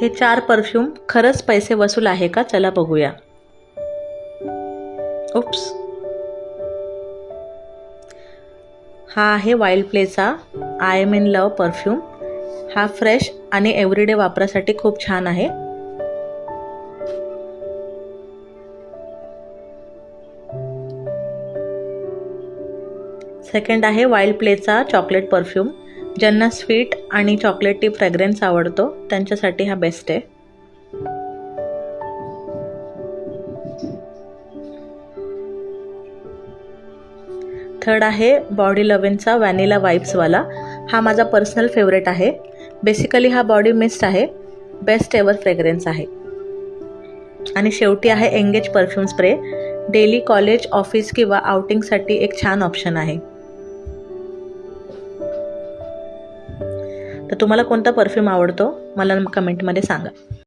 हे 4 परफ्यूम खरंच पैसे वसूल आहे का? चला बघूया. उप्स. हा आहे वाईल्ड प्लेचा I am in love perfume. हा फ्रेश आणि एव्हरीडे वापरासाठी खूप छान आहे. सेकंड आहे वाईल्ड प्लेचा चॉकलेट परफ्यूम. ज्यांना स्वीट आणि चॉकलेटी फ्रेग्रन्स आवडतो त्यांच्यासाठी हा बेस्ट आहे. थर्ड आहे बॉडी लव्हचा व्हॅनिला वाइब्सवाला. हा माझा पर्सनल फेवरेट आहे. बेसिकली हा बॉडी मिस्ट आहे. बेस्ट एवर फ्रेग्रन्स आहे. आणि शेवटी आहे engage perfume spray. Daily college office किंवा आउटिंगसाठी एक छान ऑप्शन आहे. तर तुम्हाला कोणता परफ्यूम आवडतो मला कमेंटमध्ये सांगा.